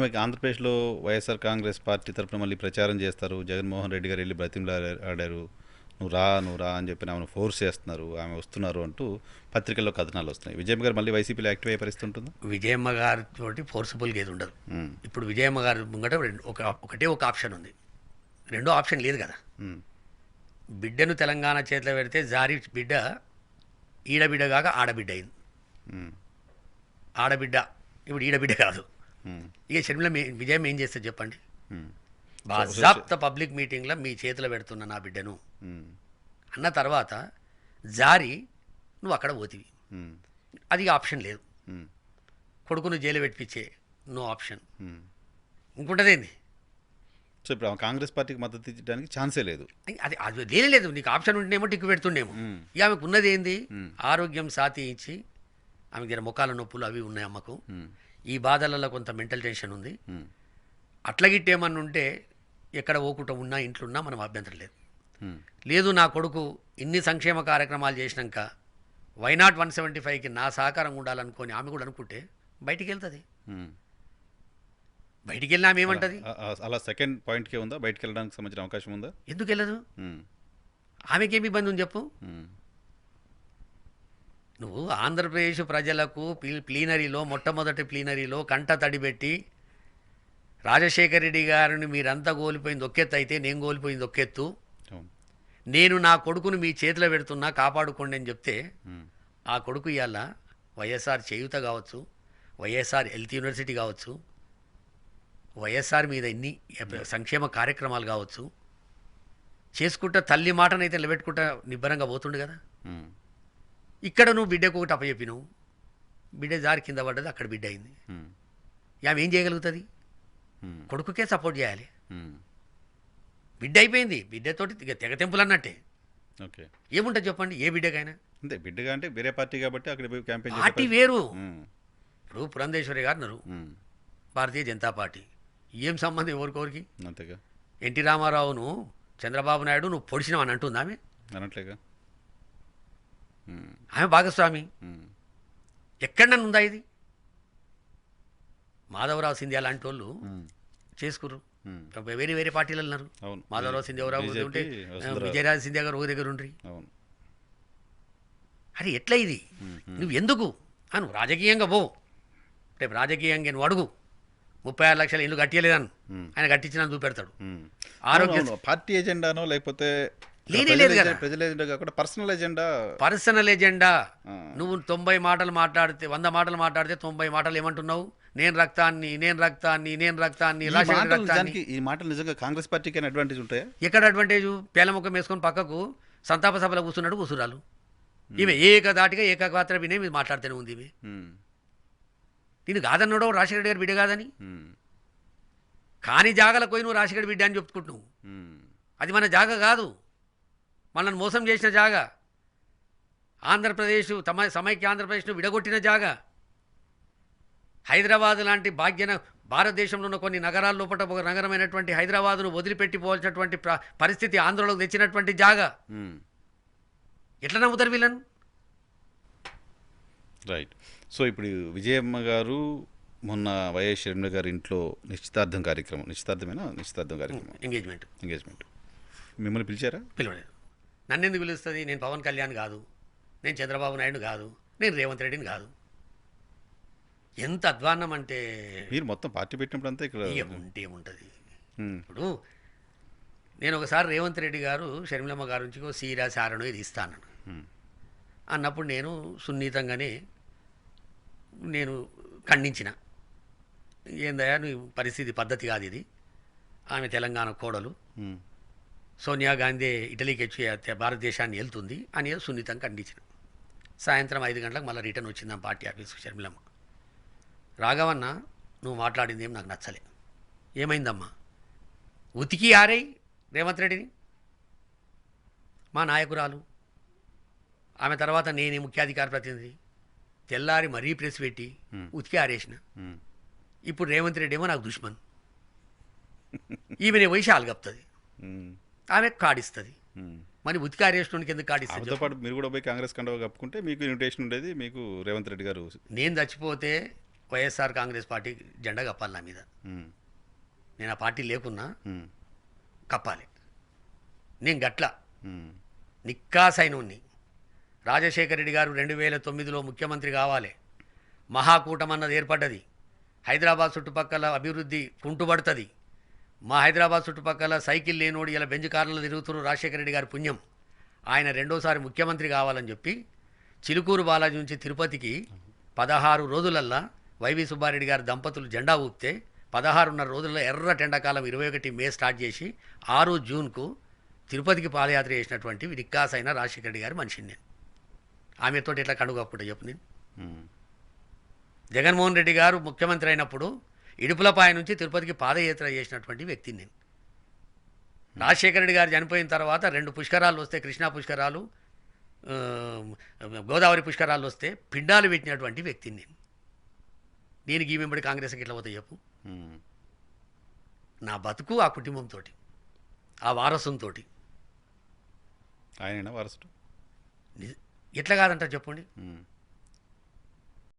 ఆమెకి ఆంధ్రప్రదేశ్లో వైఎస్ఆర్ కాంగ్రెస్ పార్టీ తరఫున మళ్ళీ ప్రచారం చేస్తారు. జగన్మోహన్ రెడ్డి గారు వెళ్ళి బ్రతిమలాడారు, నువ్వు రా అని చెప్పి ఆమెను ఫోర్స్ చేస్తున్నారు, ఆమె వస్తున్నారు అంటూ పత్రికల్లో కథనాలు వస్తున్నాయి. విజయమ్మ గారు మళ్ళీ వైసీపీలో యాక్టివ్ అయ్యే పరిస్థితి ఉంటుందా? విజయమ్మ గారితో ఫోర్సబుల్గా ఏది ఉండదు. ఇప్పుడు విజయమ్మ గారి ముంగట ఒకటే ఒక ఆప్షన్ ఉంది, రెండో ఆప్షన్ లేదు కదా. బిడ్డను తెలంగాణ చేతిలో పెడితే జారి బిడ్డ ఈడబిడ్డ కాక ఆడబిడ్డ అయింది. ఆడబిడ్డ ఇప్పుడు ఈడబిడ్డ కాదు. ఇక షర్మిల విజయం ఏం చేస్తుంది చెప్పండి? బాజాప్త పబ్లిక్ మీటింగ్లో మీ చేతిలో పెడుతున్నా నా బిడ్డను అన్న తర్వాత జారి నువ్వు అక్కడ పోతివి, అది ఆప్షన్ లేదు. కొడుకును జైలు పెట్టించే నో ఆప్షన్ ఇంకుంటదేంది? సో ఇప్పుడు కాంగ్రెస్ పార్టీకి మద్దతు ఇచ్చడానికి ఛాన్సే లేదు. అది అది లేదు. నీకు ఆప్షన్ ఉంటేనేమో టిక్కు పెడుతుండేమో. ఇక ఆమెకు ఉన్నది ఏంది? ఆరోగ్యం సాతి ఇచ్చి ఆమె దగ్గర ముఖాల నొప్పులు అవి ఉన్నాయి అమ్మకు. ఈ బాధలలో కొంత మెంటల్ టెన్షన్ ఉంది. అట్లగిట్టేమన్నా ఉంటే ఎక్కడ ఓకుట ఉన్నా ఇంట్లో ఉన్నా మనం అభ్యంతరం లేదు. లేదు నా కొడుకు ఇన్ని సంక్షేమ కార్యక్రమాలు చేసినాక వైనాట్ 175కి నా సహకారం ఉండాలనుకొని ఆమె కూడా అనుకుంటే బయటికి వెళ్తుంది. బయటికి వెళ్ళినా ఆమె ఏమంటుంది? అలా సెకండ్ పాయింట్కే ఉందా బయటికి వెళ్ళడానికి సంబంధించిన అవకాశం ఉందా? ఎందుకు వెళ్ళదు? ఆమెకేమి ఇబ్బంది ఉంది చెప్పు? నువ్వు ఆంధ్రప్రదేశ్ ప్రజలకు ప్లీనరీలో మొట్టమొదటి ప్లీనరీలో కంట తడిపెట్టి రాజశేఖర రెడ్డి గారిని మీరంతా కోల్పోయింది ఒక్కెత్తు అయితే నేను కోల్పోయింది ఒక్కెత్తు, నేను నా కొడుకును మీ చేతిలో పెడుతున్నా కాపాడుకోండి అని చెప్తే ఆ కొడుకు ఇవాళ వైఎస్ఆర్ చేయూత కావచ్చు, వైఎస్ఆర్ హెల్త్ యూనివర్సిటీ కావచ్చు, వైఎస్ఆర్ మీద ఇన్ని సంక్షేమ కార్యక్రమాలు కావచ్చు చేసుకుంటా తల్లి మాటనైతే నిలబెట్టుకుంటా నిబ్బరంగా పోతుండు కదా. ఇక్కడ నువ్వు బిడ్డకు ఒకటి అప్పచెప్పినావు, బిడ్డ జారి కింద పడ్డది, అక్కడ బిడ్డ అయింది. ఆమె ఏం చేయగలుగుతుంది? కొడుకుకే సపోర్ట్ చేయాలి. బిడ్డ అయిపోయింది, బిడ్డతోటి తెగ తెంపులు అన్నట్టే. ఓకే, ఏముంటుంది చెప్పండి ఏ బిడ్డకైనా? అంతే, బిడ్డగా అంటే వేరే పార్టీ కాబట్టి అక్కడ పోయి క్యాంపెయిన్ పార్టీ వేరు. ఇప్పుడు పురంధేశ్వరి గారు ఉన్నారు, భారతీయ జనతా పార్టీ, ఏం సంబంధం ఎవరికొరికి? అంతేగా. ఎన్టీ రామారావును చంద్రబాబు నాయుడు నువ్వు పొడిచినావు అని అంటుంది ఆమె అనట్లేగా. ఆమె భాగస్వామి. ఎక్కడన్నా ఉందా ఇది? మాధవరావు సింధియా లాంటి వాళ్ళు చేసుకుర్రు, వేరే వేరే పార్టీలు ఉన్నారు. మాధవరావు సింధియారావు ఉంటే విజయరాజ సింధియా గారు ఒక దగ్గర ఉండ్రి. అరే ఎట్లా ఇది? నువ్వు ఎందుకు నువ్వు రాజకీయంగా పో, రేపు రాజకీయంగా నువ్వు అడుగు. 36 లక్షల ఇల్లు కట్టియలేదని ఆయన కట్టించిన చూపెడతాడు. ఆరోగ్య పార్టీ ఎజెండానో లేకపోతే లేదు కదా, ప్రజల ఎజెండా కాకుండా పర్సనల్ ఎజెండా. నువ్వు 90 మాటలు మాట్లాడితే 100 మాటలు మాట్లాడితే 90 మాటలు ఏమంటున్నావు? నేను రక్తాన్ని ఈ మాటలు నిజంగా కాంగ్రెస్ పార్టీకి అడ్వాంటేజ్ ఉంటాయా? ఎక్కడ అడ్వాంటేజ్? పేలముఖం వేసుకొని పక్కకు సంతాప సభలో కూర్చున్నాడు కూసురాలు. ఈమె ఏకదాటిగా ఏకపాత్ర వినే మీరు మాట్లాడుతూనే ఉంది. ఇవి నేను కాదన్నాడో రాజశేఖర రెడ్డి గారి బిడ్డ కాదని, కానీ జాగలకు పోయి నువ్వు రాజశేఖర బిడ్డ అని చెప్పుకుంటున్నావు. అది మన జాగ కాదు, మనల్ని మోసం చేసిన జాగ. ఆంధ్రప్రదేశ్ సమైక్య ఆంధ్రప్రదేశ్ను విడగొట్టిన జాగ. హైదరాబాద్ లాంటి భారతదేశంలో ఉన్న కొన్ని నగరాల లోపల ఒక నగరమైనటువంటి హైదరాబాదును వదిలిపెట్టిపోవాల్సినటువంటి పరిస్థితి ఆంధ్రలోకి తెచ్చినటువంటి జాగ. ఎట్లా నమ్ముతారు వీళ్ళను? రైట్. సో ఇప్పుడు విజయమ్మ గారు మొన్న వైఎస్ షర్మిల గారి ఇంట్లో నిశ్చితార్థం కార్యక్రమం ఎంగేజ్మెంట్ మిమ్మల్ని పిలిచారా? పిలవలేదు. నన్ను ఎందుకు పిలుస్తుంది? నేను పవన్ కళ్యాణ్ కాదు, నేను చంద్రబాబు నాయుడు కాదు, నేను రేవంత్ రెడ్డిని కాదు. ఎంత అధ్వాన్నం అంటే మీరు మొత్తం పార్టీ పెట్టినప్పుడు అంతా ఇక్కడ ఏముంటుంది? ఇప్పుడు నేను ఒకసారి రేవంత్ రెడ్డి గారు షర్మిలమ్మ గారి నుంచి సీరా సారణో ఇది ఇస్తాను అన్నప్పుడు నేను సున్నితంగానే నేను ఖండించిన. ఏందయ్యా నీ పరిస్థితి పద్ధతి కాదు ఇది, ఆమె తెలంగాణ కోడలు, సోనియా గాంధీ ఇటలీకి వచ్చి భారతదేశాన్ని వెళ్తుంది అని సున్నితంగా ఖండించిన. సాయంత్రం 5 గంటలకు మళ్ళీ రిటర్న్ వచ్చిందాం పార్టీ ఆఫీస్కి షర్మిలమ్మ. రాఘవన్న నువ్వు మాట్లాడింది ఏం నాకు నచ్చలే. ఏమైందమ్మా? ఉతికి ఆరేయి రేవంత్ రెడ్డిని, మా నాయకురాలు, ఆమె తర్వాత నేనే ముఖ్యాధికార ప్రతినిధి, తెల్లారి మరీ ప్రెస్ పెట్టి ఉతికి ఆరేసిన. ఇప్పుడు రేవంత్ రెడ్డి ఏమో నాకు దుష్మన్, ఈమెనే వైశాలు కప్తుంది, ఆమె కాడిస్తుంది. మరి ఉతికి ఆరేసినోనికి ఎందుకు కాడిస్తుంది? పాటు మీరు కూడా పోయి కాంగ్రెస్ కండవ కప్పుకుంటే మీకు ఇన్విటేషన్ ఉండేది, మీకు రేవంత్ రెడ్డి గారు. నేను చచ్చిపోతే వైఎస్ఆర్ కాంగ్రెస్ పార్టీ జెండా కప్పాలి నా మీద. ఉమ్, నేను ఆ పార్టీ లేకున్నా ఉమ్, కప్పాలి. నేను గట్ల ఉమ్, నిక్కాసైనోన్ని. రాజశేఖర రెడ్డి గారు 2009లో ముఖ్యమంత్రి కావాలి. మహాకూటమి అన్నది ఏర్పడ్డది. హైదరాబాద్ చుట్టుపక్కల అభివృద్ధి కుంటుపడుతుంది. మా హైదరాబాద్ చుట్టుపక్కల సైకిల్ లేనోడు ఇలా బెంజ్ కార్లలో తిరుగుతున్నారు. రాజశేఖర రెడ్డి గారి పుణ్యం. ఆయన రెండోసారి ముఖ్యమంత్రి కావాలని చెప్పి చిలుకూరు బాలాజీ నుంచి తిరుపతికి 16 రోజులల్లా వైవి సుబ్బారెడ్డి గారి దంపతులు జెండా ఊపితే 16.5 రోజుల్లో ఎర్ర టెండకాలం 21 మే స్టార్ట్ చేసి 6 జూన్కు తిరుపతికి పాదయాత్ర చేసినటువంటి నిక్కాసైన రాజశేఖర రెడ్డి గారి మనిషిని నేను. ఆమెతో ఎట్లా కడుగప్పుట చెప్పు నేను. ఉమ్, జగన్మోహన్ రెడ్డి గారు ముఖ్యమంత్రి అయినప్పుడు ఇడుపులపాయ నుంచి తిరుపతికి పాదయాత్ర చేసినటువంటి వ్యక్తిని నేను. రాజశేఖర రెడ్డి గారు చనిపోయిన తర్వాత 2 పుష్కరాలు వస్తే, కృష్ణా పుష్కరాలు, ఆ, గోదావరి పుష్కరాలు వస్తే పిండాలు పెట్టినటువంటి వ్యక్తిని నేను. దీనికి ఈ వెంబడి కాంగ్రెస్కి ఎట్లా పోతాయి చెప్పు. ఉమ్. నా బతుకు ఆ కుటుంబంతో, ఆ వారసంతో. ఆయనైనా వారసుడు. ఎట్లా కాదంట చెప్పండి. ఉమ్.